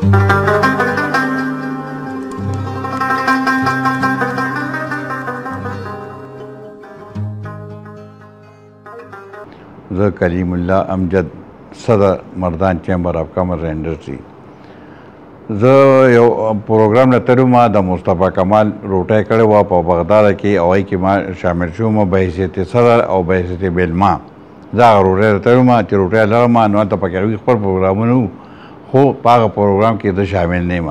زه کلیم الله امجد صدر مردان چیمبر اف کامرس اینڈ انڈسٹری. زه یو پروګرام له تلم د مصطفی کمال روټۍ کړې وه په بغداد کې او هغې کې ما شامل شوم په حیثیت صدر او په حیثیت بیلما. زه هغه روټۍ ته تلم چې روټۍ لرم نو هلته پکې هغوی خپل پروګرامونه وو خو په هغه پروګرام کې زه شامل نه یم.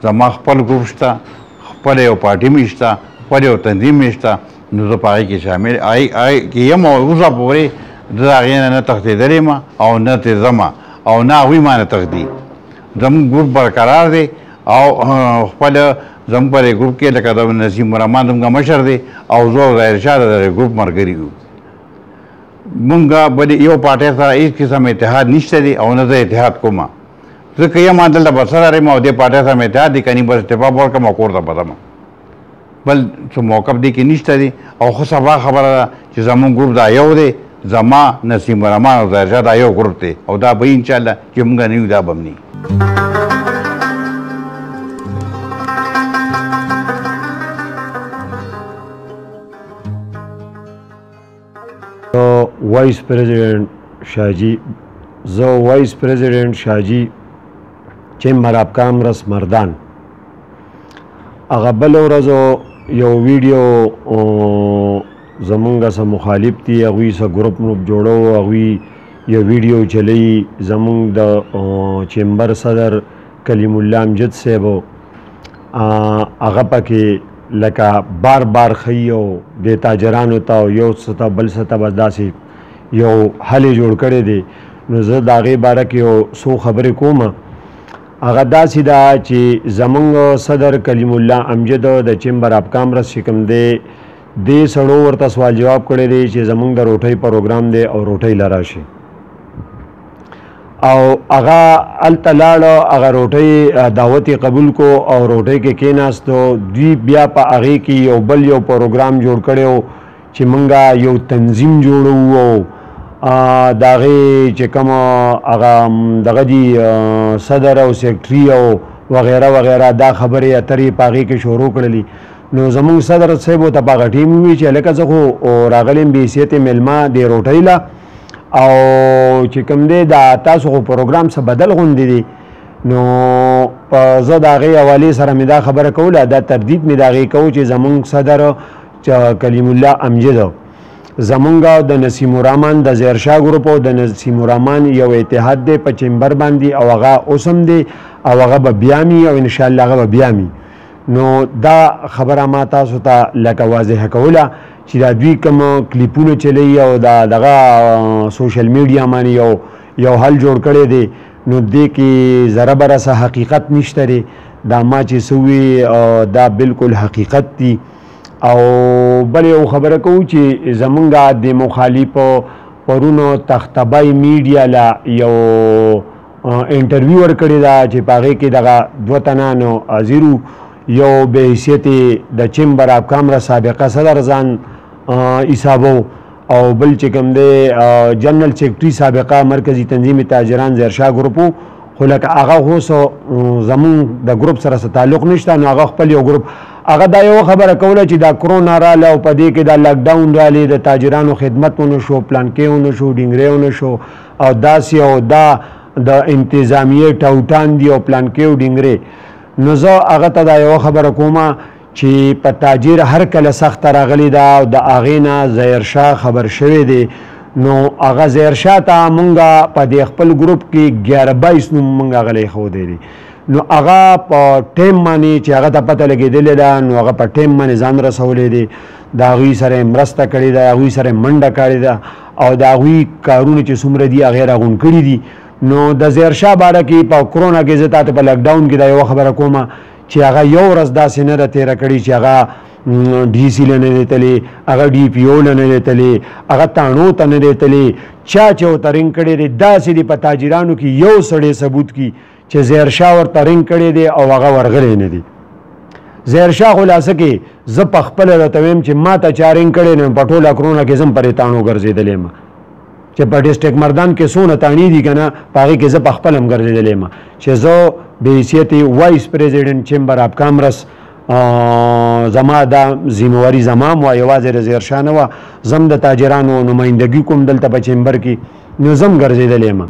زما خپل ګروپ شته، خپل یو پارټي مې شته، خپل یو تنظیم مې شته، نو زه په هغې کې شامل هغې کې یم او اوسه پورې زه هغې نه تښتېدلی یم او نه ترې ځم او نه هغوی ما نه تښتي. زموږ ګروپ برقرار دی او خپل زموږ په دې ګروپ کې لکه د نسیم الرحمن زموږ مشر دی او زه او ظاهرشاه د دې ګروپ ملګري یو. مونږ بلې یو پارټۍ سره هېڅ قسم اتحاد نشته دی او نه زه اتحاد کوم. زه که یم دلته به سره یم او دې پارټۍ سره مې اتحاد دی که نه بس استعفا به ورکړم او کور ته به ځم. بل څه موقف دې کې نشته دی او ښه صفا خبره ده چې زموږ ګروپ دا یو دی، زما نسیم الرحمن او ظاهرشاه دا یو ګروپ دی او دا به انشاءالله چې مونږ نه یو دا به هم نه. وایس پریزیډنټ شاجي، زه وایس پریزیډنټ شاجي چیمبر اف کامرس مردان. هغه بله ورځ یو ویډیو زمونږ سره مخالف دي، هغوی سره ګروپ مروپ جوړو، هغوی یو ویډیو چلی زمونږ د چیمبر صدر کلیم الله امجد صاحب هغه پکې لکه بار بار ښیي او دې تاجرانو ته یو څه ته بل څه ته به داسې یو حل یې جوړ کړی دی. نو زه د هغې باره کې یو څو خبرې کوم. هغه داسې ده چې زمونږ صدر کلیم الله امجد د چیمبر اف کامرس چې کوم دی دې سړو ورته سوال جواب کړی دی چې زمونږ د روټۍ پروګرام دی او روټۍ له راشي او هغه هلته لاړه، هغه روټۍ دعوت یې قبول کو او روټۍ کې کېناستو. دوی بیا په هغې کې یو بل یو پروګرام جوړ کړی و چې مونږه یو تنظیم جوړو او د هغې چې کوم هغه دغه دي صدر او سیکرټري او وغیره وغیره دا خبرې اترې په هغې کې شروع کړلي. نو زمونږ صدر صاحب ورته په هغه ټیم وویل چې هلکه زه خو راغلی یم بې حیثیتې مېلمه دې روټۍ له او چې کوم دی دا تاسو خو پروګرام څه بدل غوندې دی. نو زه د هغې حوالې سره مې دا خبره کوله، دا تردید مې د هغې کوو چې زمونږ صدر کلیم الله امجد زمونږ د نسیم الرحمن د ظاهرشاه ګروپ او د نسیم الرحمن یو اتحاد دی په چیمبر باندې او هغه اوس هم دی او هغه به بیا مي او انشاءالله هغه به بیا مي. نو دا خبره ما تاسو ته لکه واضحه کوله چې دا دوی کوم کلیپونه چلی او دا دغه سوشل میډیا باندې یو حل جوړ کړی دی. نو دې کې ذره بره څه حقیقت نشته دی. دا ما چې څه وي دا بالکل حقیقت دی. او بل یو خبره کوو چې زمونږ د مخالفو پرونو تختبای میډیا له یو انټرویو ورکړې ده چې په هغې کې دغه دوه تنانو حاضرو، یو بې حیثیتې د چیمبر اف کامرس سابقه صدر ځان حسابو او بل چې کوم دی جنرال سیکرټري سابقه مرکزي تنظیم تاجران ظاهرشاه ګروپ و. خو لکه هغه خو زمونږ د ګروپ سره څه تعلق نشته. نو هغه خپل یو ګروپ هغه دا یو خبره کوله چې دا کرونا راله او په دې کې دا لاکډاون رالی، د تاجرانو خدمت ونه شو، پلانکې ونه شو، ډینګرې ونه شو او داسې او دا د انتظامیې ټوټان دي او پلانکې او ډینګرې. نو زه هغه ته دا یوه خبره کومه چې په تاجر هر کله سخته راغلې ده او د هغې نه ظاهرشاه خبر شوی دی. نو هغه ظاهرشاه ته مونږه په دې خپل ګروپ کې 11-22 نوم مونږ هغه له ایښودی دی. نو هغه په ټیم باندې چې هغه ته پته لګېدلې ده نو هغه په ټیم باندې ځان رسولی دی. د هغوی سره یې مرسته کړې ده، هغوی سره یې منډه کړې ده او د هغوی کارونه چې څومره دي هغې راغونډ کړي دي. نو د ظاهرشاه باره کې په کرونا کې زه تاته په لاکډاون کې دا یوه خبره کومه چې هغه یو ورځ داسې نه ده تېره کړې چې هغه ډي سي له نه دی تللی، هغه ډي پي او له نه دی تللی، هغه تاڼو ته نه دی تللی، چا چې ورته رنګ کړی دی. داسې دي په تاجرانو کې یو سړی ثبوت کړي چې ظاهرشاه ورته رنګ کړی دی او هغه ورغلی نه دی. ظاهرشاه خلاصه کې زه په خپله راته ویم چې ما ته چا رنګ کړی نو په ټوله کرونا کې زه هم پرې تاڼو ګرځېدلی یم چې په ډسټرک مردان کې څونه تاڼې دي که نه په هغې کې زه په خپله هم ګرځېدلی یم چې زه بحیثیت وایس پریزیډنټ چیمبر اف کامرس زما دا ذمہواری زما و یوازې رضی ارشاد و زم د تاجرانو نمائندګي کوم دلته په چیمبر کې نو زم ګرځېدلی یم.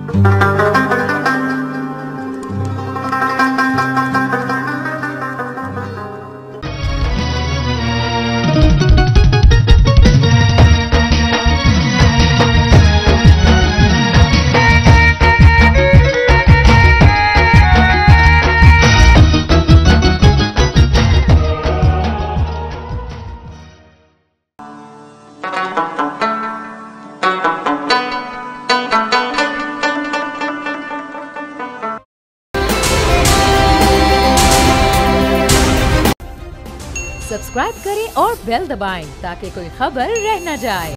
सब्सक्राइब करें और बेल दबाएं ताकि कोई खबर रह न जाए.